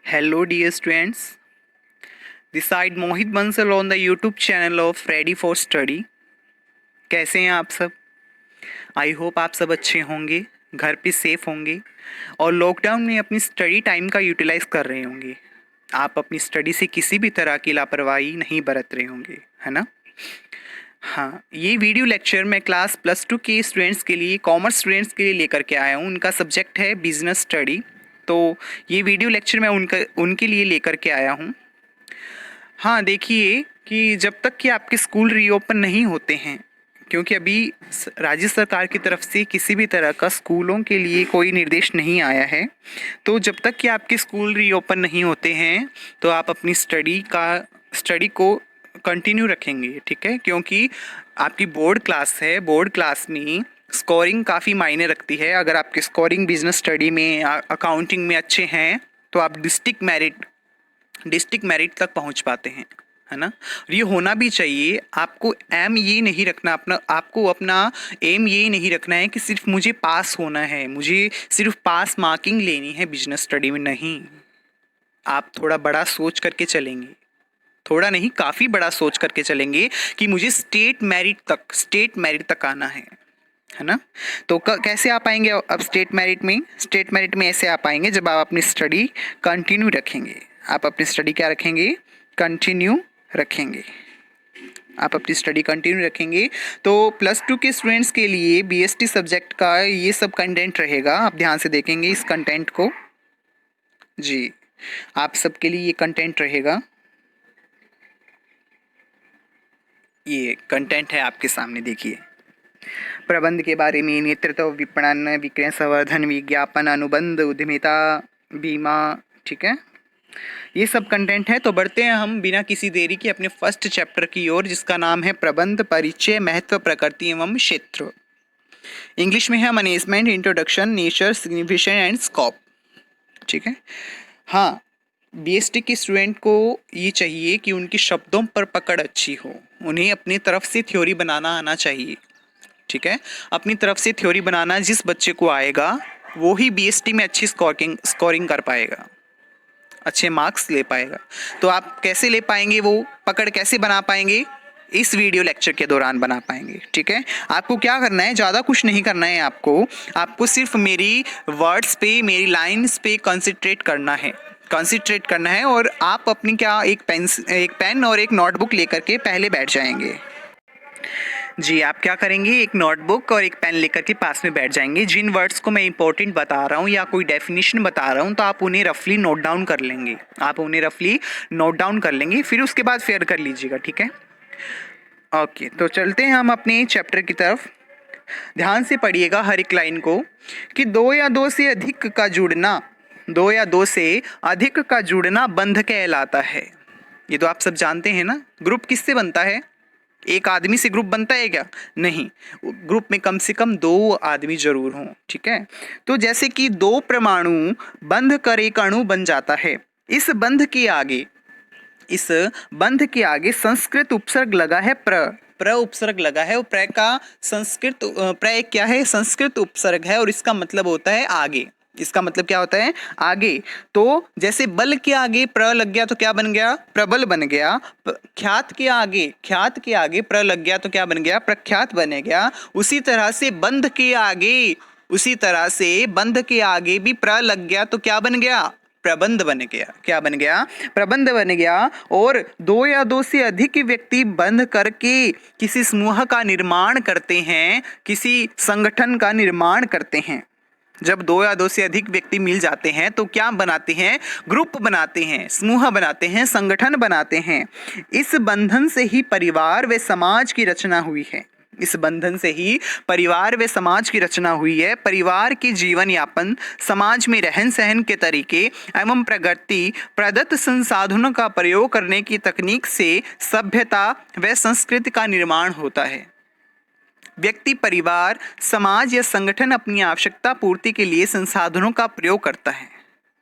Hello, dear students. This side Mohit Bansal on the YouTube channel of Ready for Study. कैसे हैं आप सब? I hope आप सब अच्छे होंगे, घर पे सेफ होंगे और लॉकडाउन में अपनी स्टडी टाइम का यूटिलाइज कर रहे होंगे। आप अपनी स्टडी से किसी भी तरह की लापरवाही नहीं बरत रहे होंगे, है ना? हाँ, ये वीडियो लेक्चर मैं क्लास +2 के स्टूडेंट्स के लिए, कॉमर्स स्टूडेंट्स के लिए लेकर के आया हूँ। उनका सब्जेक्ट है बिजनेस स्टडी। तो ये वीडियो लेक्चर मैं उनके लिए लेकर के आया हूँ। हाँ, देखिए कि जब तक कि आपके स्कूल रीओपन नहीं होते हैं, क्योंकि अभी राज्य सरकार की तरफ से किसी भी तरह का स्कूलों के लिए कोई निर्देश नहीं आया है, तो जब तक कि आपके स्कूल रीओपन नहीं होते हैं तो आप अपनी स्टडी को कंटिन्यू रखेंगे, ठीक है? क्योंकि आपकी बोर्ड क्लास है, बोर्ड क्लास में स्कोरिंग काफ़ी मायने रखती है। अगर आपकी स्कोरिंग बिजनेस स्टडी में, अकाउंटिंग में अच्छे हैं तो आप डिस्ट्रिक्ट मेरिट तक पहुंच पाते हैं, है ना? और ये होना भी चाहिए। आपको अपना एम ये नहीं रखना है कि सिर्फ मुझे पास होना है, मुझे सिर्फ पास मार्किंग लेनी है बिजनेस स्टडी में। नहीं, आप थोड़ा बड़ा सोच करके चलेंगे, थोड़ा नहीं काफ़ी बड़ा सोच करके चलेंगे कि मुझे स्टेट मेरिट तक आना है ना? तो कैसे आ पाएंगे अब स्टेट मेरिट में ऐसे आ पाएंगे जब आप अपनी स्टडी कंटिन्यू रखेंगे। आप अपनी स्टडी क्या रखेंगे? कंटिन्यू रखेंगे। आप अपनी स्टडी कंटिन्यू रखेंगे तो +2 के स्टूडेंट्स के लिए बीएसटी सब्जेक्ट का ये सब कंटेंट रहेगा। आप ध्यान से देखेंगे इस कंटेंट को। जी, आप सबके लिए ये कंटेंट रहेगा। ये कंटेंट है आपके सामने, देखिए। प्रबंध के बारे में नेतृत्व, विपणन, विक्रय संवर्धन, विज्ञापन, अनुबंध, उद्यमिता, बीमा, ठीक है? ये सब कंटेंट है। तो बढ़ते हैं हम बिना किसी देरी के अपने फर्स्ट चैप्टर की ओर, जिसका नाम है प्रबंध, परिचय, महत्व, प्रकृति एवं क्षेत्र। इंग्लिश में है management, introduction, nature, signification and scope, ठीक है? हाँ, बीएसटी के स्टूडेंट को ये चाहिए कि उनकी शब्दों पर पकड़ अच्छी हो, उन्हें अपनी तरफ से थ्योरी बनाना आना चाहिए, ठीक है? अपनी तरफ से थ्योरी बनाना जिस बच्चे को आएगा वो ही बीएसटी में अच्छी स्कोरिंग कर पाएगा, अच्छे मार्क्स ले पाएगा। तो आप कैसे ले पाएंगे, वो पकड़ कैसे बना पाएंगे? इस वीडियो लेक्चर के दौरान बना पाएंगे, ठीक है? आपको क्या करना है? ज़्यादा कुछ नहीं करना है। आपको सिर्फ मेरी वर्ड्स पे, मेरी लाइन्स पे कंसंट्रेट करना है और आप अपनी एक पेन और एक नोटबुक लेकर के पहले बैठ जाएंगे। जी, आप क्या करेंगे? एक नोटबुक और एक पेन लेकर के पास में बैठ जाएंगे। जिन वर्ड्स को मैं इंपॉर्टेंट बता रहा हूँ या कोई डेफिनेशन बता रहा हूँ तो आप उन्हें रफली नोट डाउन कर लेंगे। फिर उसके बाद फेयर कर लीजिएगा, ठीक है? ओके, तो चलते हैं हम अपने चैप्टर की तरफ। ध्यान से पढ़िएगा हर एक लाइन को कि दो या दो से अधिक का जुड़ना बंध कहलाता है। ये तो आप सब जानते हैं ना। ग्रुप किससे बनता है? एक आदमी से ग्रुप बनता है क्या? नहीं, ग्रुप में कम से कम 2 आदमी जरूर हों, ठीक है? तो जैसे कि 2 परमाणु बंध कर एक अणु बन जाता है। इस बंध के आगे संस्कृत उपसर्ग लगा है, प्र उपसर्ग लगा है। और प्र क्या है? संस्कृत उपसर्ग है और इसका मतलब होता है आगे। इसका मतलब क्या होता है? आगे। तो जैसे बल के आगे प्र लग गया तो क्या बन गया? प्रबल बन गया। ख्यात के आगे प्र लग गया तो क्या बन गया? प्रख्यात बन गया। उसी तरह से बंध के आगे भी प्र लग गया तो क्या बन गया? प्रबंध बन गया। क्या बन गया? प्रबंध बन गया। और 2 या 2 से अधिक व्यक्ति बंध करके किसी समूह का निर्माण करते हैं, किसी संगठन का निर्माण करते हैं। जब 2 या 2 से अधिक व्यक्ति मिल जाते हैं तो क्या बनाते हैं? ग्रुप बनाते हैं, समूह बनाते हैं, संगठन बनाते हैं। इस बंधन से ही परिवार व समाज की रचना हुई है। परिवार के जीवन यापन, समाज में रहन सहन के तरीके एवं प्रगति, प्रदत्त संसाधनों का प्रयोग करने की तकनीक से सभ्यता व संस्कृति का निर्माण होता है। व्यक्ति, परिवार, समाज या संगठन अपनी आवश्यकता पूर्ति के लिए संसाधनों का प्रयोग करता है।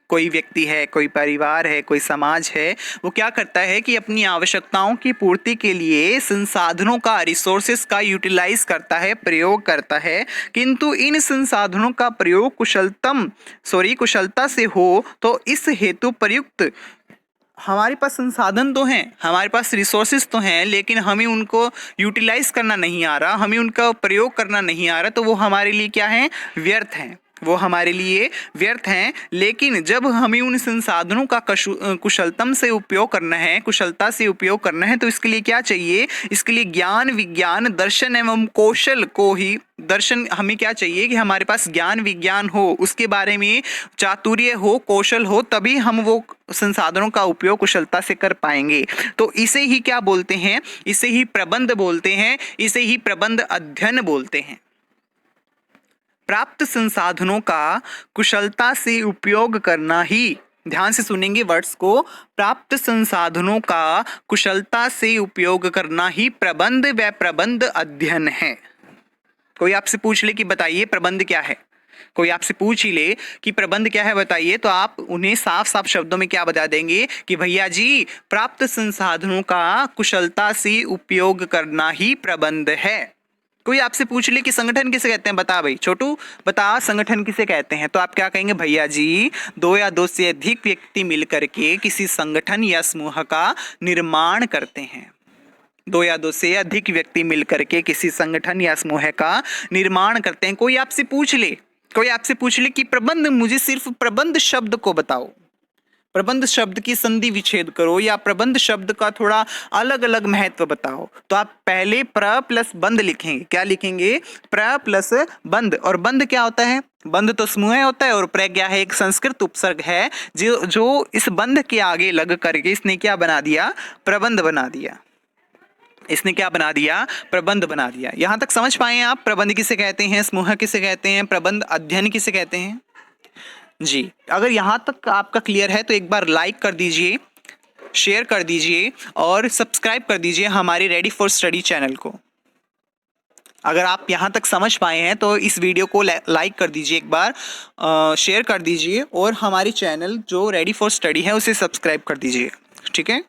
कोई व्यक्ति है, कोई परिवार है, कोई समाज है, वो क्या करता है कि अपनी आवश्यकताओं की पूर्ति के लिए संसाधनों का, रिसोर्सेस का यूटिलाइज करता है, प्रयोग करता है, किंतु इन संसाधनों का प्रयोग कुशलता से हो तो इस हेतु प्रयुक्त हमारे पास संसाधन तो हैं, हमारे पास रिसोर्सेज तो हैं, लेकिन हमें उनको यूटिलाइज करना नहीं आ रहा, हमें उनका प्रयोग करना नहीं आ रहा, तो वो हमारे लिए क्या है? व्यर्थ हैं। वो हमारे लिए व्यर्थ हैं। लेकिन जब हमें उन संसाधनों का कुशलतम से उपयोग करना है, कुशलता से उपयोग करना है, तो इसके लिए क्या चाहिए? इसके लिए ज्ञान, विज्ञान, दर्शन एवं कौशल को ही दर्शन हमें क्या चाहिए कि हमारे पास ज्ञान विज्ञान हो, उसके बारे में चातुर्य हो, कौशल हो, तभी हम वो संसाधनों का उपयोग कुशलता से कर पाएंगे। तो इसे ही क्या बोलते हैं? इसे ही प्रबंध बोलते हैं, इसे ही प्रबंध अध्ययन बोलते हैं। प्राप्त संसाधनों का कुशलता से उपयोग करना ही, ध्यान से सुनेंगे वर्ड्स को, प्राप्त संसाधनों का कुशलता से उपयोग करना ही प्रबंध व प्रबंध अध्ययन है। कोई आपसे पूछ ले कि बताइए प्रबंध क्या है, कोई आपसे पूछ ही ले कि प्रबंध क्या है बताइए, तो आप उन्हें साफ साफ शब्दों में क्या बता देंगे कि भैया जी प्राप्त संसाधनों का कुशलता से उपयोग करना ही प्रबंध है। कोई आपसे पूछ ले कि संगठन किसे कहते हैं, बता भाई छोटू बता संगठन किसे कहते हैं, तो आप क्या कहेंगे? भैया जी दो या दो से अधिक व्यक्ति मिलकर के किसी संगठन या समूह का निर्माण करते हैं। दो या दो से अधिक व्यक्ति मिलकर के किसी संगठन या समूह का निर्माण करते हैं। कोई आपसे पूछ ले कि प्रबंध, मुझे सिर्फ प्रबंध शब्द को बताओ, प्रबंध शब्द की संधि विच्छेद करो या प्रबंध शब्द का थोड़ा अलग अलग महत्व बताओ, तो आप पहले प्र प्लस बंध लिखेंगे। क्या लिखेंगे? प्र प्लस बंध। और बंध क्या होता है? बंध तो समूह होता है, और प्र क्या है? एक संस्कृत उपसर्ग है जो इस बंध के आगे लग करके इसने क्या बना दिया? प्रबंध बना दिया। इसने क्या बना दिया? प्रबंध बना दिया। यहां तक समझ पाए आप? प्रबंध किसे कहते हैं, समूह किसे कहते हैं, प्रबंध अध्ययन किसे कहते हैं जी। अगर यहां तक आपका क्लियर है तो एक बार लाइक कर दीजिए, शेयर कर दीजिए और सब्सक्राइब कर दीजिए हमारी रेडी फॉर स्टडी चैनल को। अगर आप यहां तक समझ पाए हैं तो इस वीडियो को लाइक कर दीजिए, एक बार शेयर कर दीजिए और हमारी चैनल जो रेडी फॉर स्टडी है उसे सब्सक्राइब कर दीजिए। ठीक है,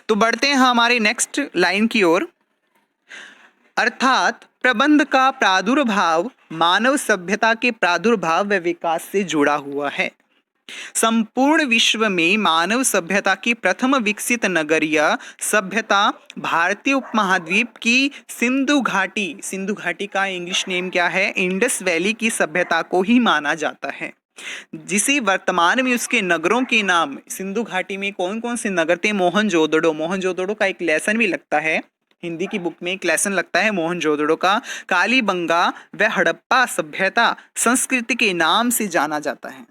तो बढ़ते हैं हमारे नेक्स्ट लाइन की ओर। अर्थात प्रबंध का प्रादुर्भाव मानव सभ्यता के प्रादुर्भाव व विकास से जुड़ा हुआ है। संपूर्ण विश्व में मानव सभ्यता की प्रथम विकसित नगरीय सभ्यता भारतीय उपमहाद्वीप की सिंधु घाटी का इंग्लिश नेम क्या है? इंडस वैली की सभ्यता को ही माना जाता है, जिसे वर्तमान में उसके नगरों के नाम, सिंधु घाटी में कौन कौन से नगर थे? मोहनजोदड़ो का एक लेसन भी लगता है, हिंदी की बुक में एक लेसन लगता है मोहनजोदड़ो का। कालीबंगा व हड़प्पा सभ्यता संस्कृति के नाम से जाना जाता है।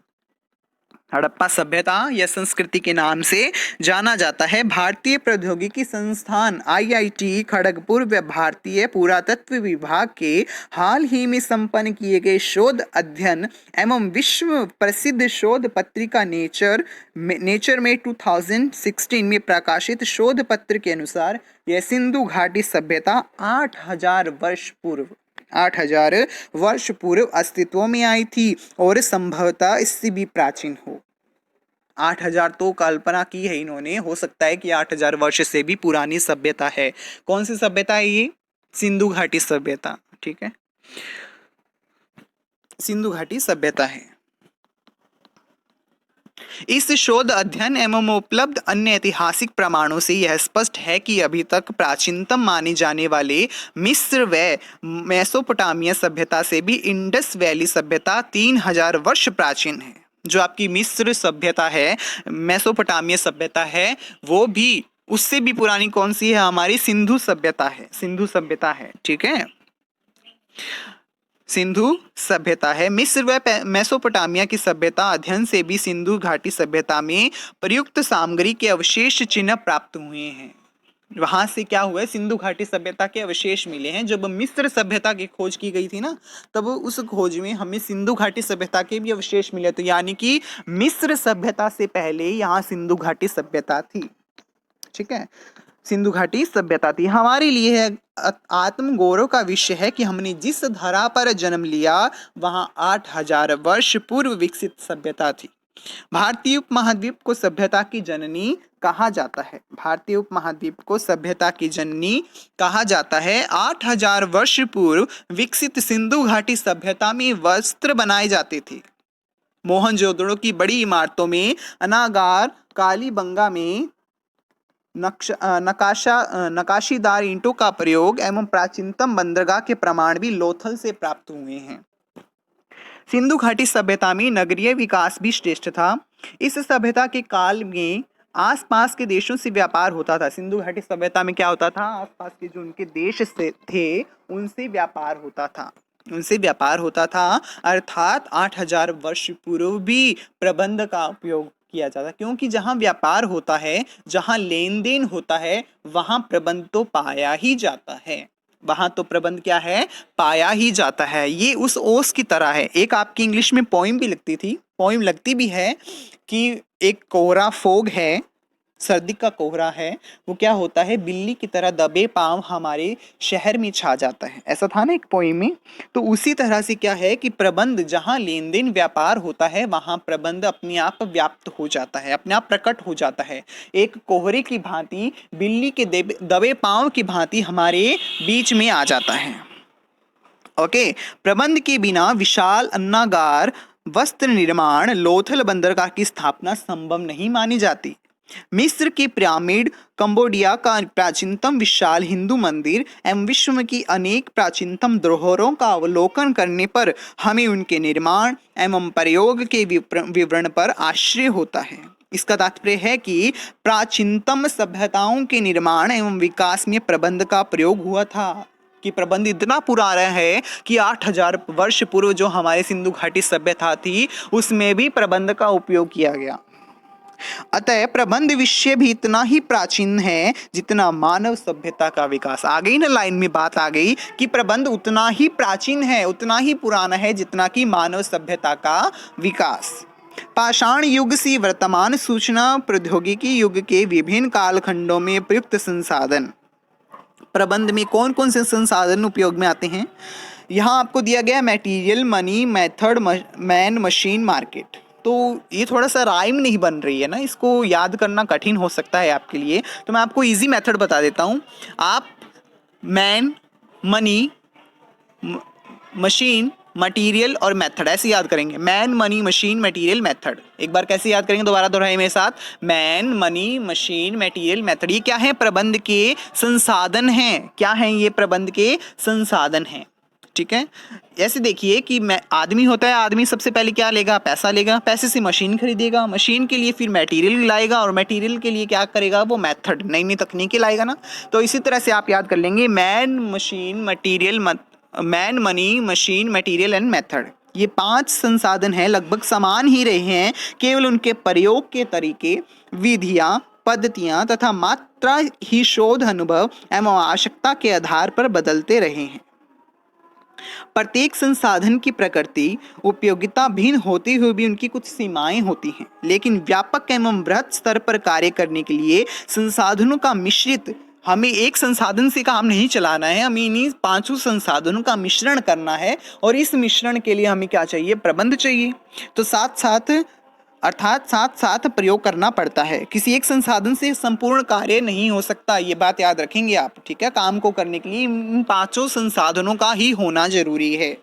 हड़प्पा सभ्यता या संस्कृति के नाम से जाना जाता है। भारतीय प्रौद्योगिकी संस्थान IIT खड़गपुर व भारतीय पुरातत्व विभाग के हाल ही में संपन्न किए गए शोध अध्ययन एवं विश्व प्रसिद्ध शोध पत्रिका नेचर में 2016 में प्रकाशित शोध पत्र के अनुसार यह सिंधु घाटी सभ्यता 8000 वर्ष पूर्व अस्तित्व में आई थी और संभवतः इससे भी प्राचीन हो। 8000 तो कल्पना की है इन्होंने, हो सकता है कि 8000 वर्ष से भी पुरानी सभ्यता है। कौन सी सभ्यता है ये? सिंधु घाटी सभ्यता। ठीक है, सिंधु घाटी सभ्यता है। इस शोध अध्ययन एवं उपलब्ध अन्य ऐतिहासिक प्रमाणों से यह स्पष्ट है कि अभी तक प्राचीनतम माने जाने वाले मिस्र व मेसोपोटामिया सभ्यता से भी इंडस वैली सभ्यता 3000 वर्ष प्राचीन है। जो आपकी मिस्र सभ्यता है, मेसोपोटामिया सभ्यता है, वो भी उससे भी पुरानी कौन सी है? हमारी सिंधु सभ्यता है। ठीक है, सिंधु सभ्यता है। मिस्र व मेसोपोटामिया की सभ्यता अध्ययन से भी सिंधु घाटी सभ्यता में प्रयुक्त सामग्री के अवशेष चिन्ह प्राप्त हुए हैं। वहां से क्या हुआ है? सिंधु घाटी सभ्यता के अवशेष मिले हैं। जब मिस्र सभ्यता की खोज की गई थी ना, तब उस खोज में हमें सिंधु घाटी सभ्यता के भी अवशेष मिले। तो यानी कि मिस्र सभ्यता से पहले यहाँ सिंधु घाटी सभ्यता थी। ठीक है, सिंधु घाटी सभ्यता थी। हमारे लिए है आत्म गौरव का विषय है कि हमने जिस धरा पर जन्म लिया वहां 8000 वर्ष पूर्व विकसित सभ्यता थी। भारतीय उपमहाद्वीप को सभ्यता की जननी कहा जाता है। भारतीय उपमहाद्वीप को सभ्यता की जननी कहा जाता है। 8000 वर्ष पूर्व विकसित सिंधु घाटी सभ्यता में वस्त्र बनाए जाते थे। मोहनजोदड़ो की बड़ी इमारतों में अनागार, कालीबंगा में नकाशीदार ईंटों का प्रयोग एवं प्राचीनतम बंदरगाह के प्रमाण भी लोथल से प्राप्त हुए हैं। सिंधु घाटी सभ्यता में नगरीय विकास भी श्रेष्ठ था। इस सभ्यता के काल में आसपास के देशों से व्यापार होता था। सिंधु घाटी सभ्यता में क्या होता था? आसपास के जो उनके देश से थे उनसे व्यापार होता था। अर्थात 8000 वर्ष पूर्व भी प्रबंध का उपयोग किया जाता, क्योंकि जहाँ व्यापार होता है, जहाँ लेन देन होता है, वहाँ प्रबंध तो पाया ही जाता है। वहाँ तो प्रबंध क्या है? पाया ही जाता है। ये उस ओस की तरह है। एक आपकी इंग्लिश में पोइम लगती भी है कि एक कोहरा फोग है, सर्दी का कोहरा है, वो क्या होता है? बिल्ली की तरह दबे पांव हमारे शहर में छा जाता है। ऐसा था ना एक पोइम में। तो उसी तरह से क्या है कि प्रबंध, जहाँ लेन देन व्यापार होता है वहाँ प्रबंध अपने आप व्याप्त हो जाता है, अपने आप प्रकट हो जाता है। एक कोहरे की भांति, बिल्ली के दबे पांव की भांति हमारे बीच में आ जाता है। ओके, प्रबंध के बिना विशाल अन्नागार, वस्त्र निर्माण, लोथल बंदरगाह की स्थापना संभव नहीं मानी जाती। मिस्र की पिरामिड, कंबोडिया का प्राचीनतम विशाल हिंदू मंदिर एवं विश्व की अनेक प्राचीनतम धरोहरों का अवलोकन करने पर हमें उनके निर्माण एवं प्रयोग के विवरण पर आश्चर्य होता है। इसका तात्पर्य है कि प्राचीनतम सभ्यताओं के निर्माण एवं विकास में प्रबंध का प्रयोग हुआ था, कि प्रबंध इतना पुराना है कि 8000 वर्ष पूर्व जो हमारे सिंधु घाटी सभ्यता थी उसमें भी प्रबंध का उपयोग किया गया। अतः प्रबंध विषय भी इतना ही प्राचीन है जितना मानव सभ्यता का विकास। आ गई ना लाइन में बात आ गई कि प्रबंध उतना ही प्राचीन है, उतना ही पुराना है जितना कि मानव सभ्यता का विकास। पाषाण युग से वर्तमान सूचना प्रौद्योगिकी युग के विभिन्न कालखंडों में प्रयुक्त संसाधन। प्रबंध में कौन कौन से संसाधन उपयोग में आते हैं? यहाँ आपको दिया गया material, money, method, man, machine, market. तो ये थोड़ा सा राइम नहीं बन रही है ना, इसको याद करना कठिन हो सकता है आपके लिए, तो मैं आपको इजी मेथड बता देता हूँ। आप मैन, मनी, मशीन, मटेरियल और मेथड ऐसे याद करेंगे। Man, money, machine, material, method. एक बार कैसे याद करेंगे? दोबारा दोहराइए मेरे साथ। Man, money, machine, material, method. ये क्या है? प्रबंध के संसाधन हैं। क्या हैं ये? प्रबंध के संसाधन हैं। ठीक है, ऐसे देखिए कि आदमी होता है, आदमी सबसे पहले क्या लेगा? पैसा लेगा, पैसे से मशीन खरीदेगा, मशीन के लिए फिर मटेरियल लाएगा और मटेरियल के लिए क्या करेगा? वो मेथड, नई नई तकनीकें लाएगा ना। तो इसी तरह से आप याद कर लेंगे man, machine, material, man, money, machine, material and method. ये 5 संसाधन हैं, लगभग समान ही रहे हैं, केवल उनके प्रयोग के तरीके, विधियां, पद्धतियां तथा मात्रा ही शोध अनुभव एवं आवश्यकता के आधार पर बदलते रहे हैं। प्रत्येक संसाधन की प्रकृति, उपयोगिता भिन्न होते हुए भी उनकी कुछ सीमाएं होती हैं, लेकिन व्यापक एवं बृहत स्तर पर कार्य करने के लिए संसाधनों का मिश्रित, हमें एक संसाधन से काम नहीं चलाना है, हमें इन्हीं 5 संसाधनों का मिश्रण करना है। और इस मिश्रण के लिए हमें क्या चाहिए? प्रबंध चाहिए। तो साथ साथ प्रयोग करना पड़ता है। किसी एक संसाधन से संपूर्ण कार्य नहीं हो सकता, ये बात याद रखेंगे आप। ठीक है, काम को करने के लिए इन 5 संसाधनों का ही होना जरूरी है।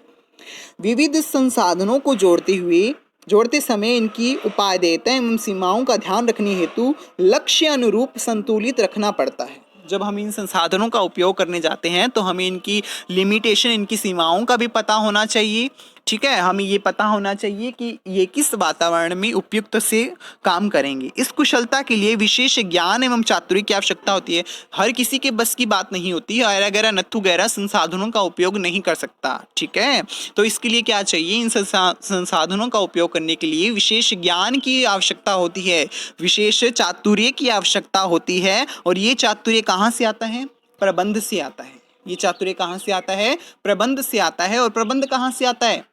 विविध संसाधनों को जोड़ते समय इनकी उपादेयता एवं सीमाओं का ध्यान रखने हेतु लक्ष्य अनुरूप संतुलित रखना पड़ता है। जब हम इन संसाधनों का उपयोग करने जाते हैं तो हमें इनकी लिमिटेशन, इनकी सीमाओं का भी पता होना चाहिए। ठीक है, हमें ये पता होना चाहिए कि ये किस वातावरण में उपयुक्त से काम करेंगे। इस कुशलता के लिए विशेष ज्ञान एवं चातुर्य की आवश्यकता होती है। हर किसी के बस की बात नहीं होती, ऐरा गैरा नत्थु गैरा संसाधनों का उपयोग नहीं कर सकता। ठीक है, तो इसके लिए क्या चाहिए? इन संसाधनों का उपयोग करने के लिए विशेष ज्ञान की आवश्यकता होती है, विशेष चातुर्य की आवश्यकता होती है। और ये चातुर्य कहाँ से आता है? प्रबंध से आता है। ये चातुर्य कहाँ से आता है? प्रबंध से आता है। और प्रबंध कहाँ से आता है?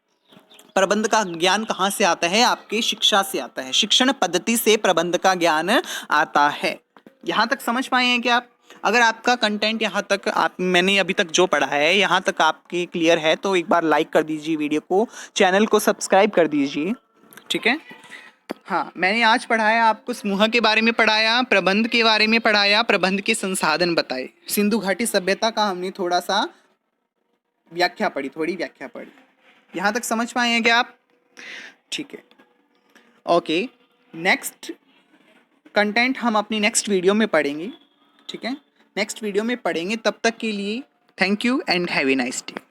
प्रबंध का ज्ञान कहाँ से आता है? आपके शिक्षा से आता है। शिक्षण पद्धति से प्रबंध का ज्ञान आता है। यहाँ तक समझ पाए हैं क्या आप? अगर आपका कंटेंट यहाँ तक मैंने अभी तक जो पढ़ा है यहाँ तक आपके क्लियर है तो एक बार लाइक कर दीजिए वीडियो को, चैनल को सब्सक्राइब कर दीजिए। ठीक है, हाँ, मैंने आज पढ़ाया आपको, समूह के बारे में पढ़ाया, प्रबंध के बारे में पढ़ाया, प्रबंध के संसाधन बताए, सिंधु घाटी सभ्यता का हमने थोड़ा सा व्याख्या पढ़ी, थोड़ी व्याख्या पढ़ी। यहाँ तक समझ पाए हैं क्या आप? ठीक है, ओके। नेक्स्ट कंटेंट हम अपनी नेक्स्ट वीडियो में पढ़ेंगे, ठीक है, नेक्स्ट वीडियो में पढ़ेंगे। तब तक के लिए thank you and have a nice day.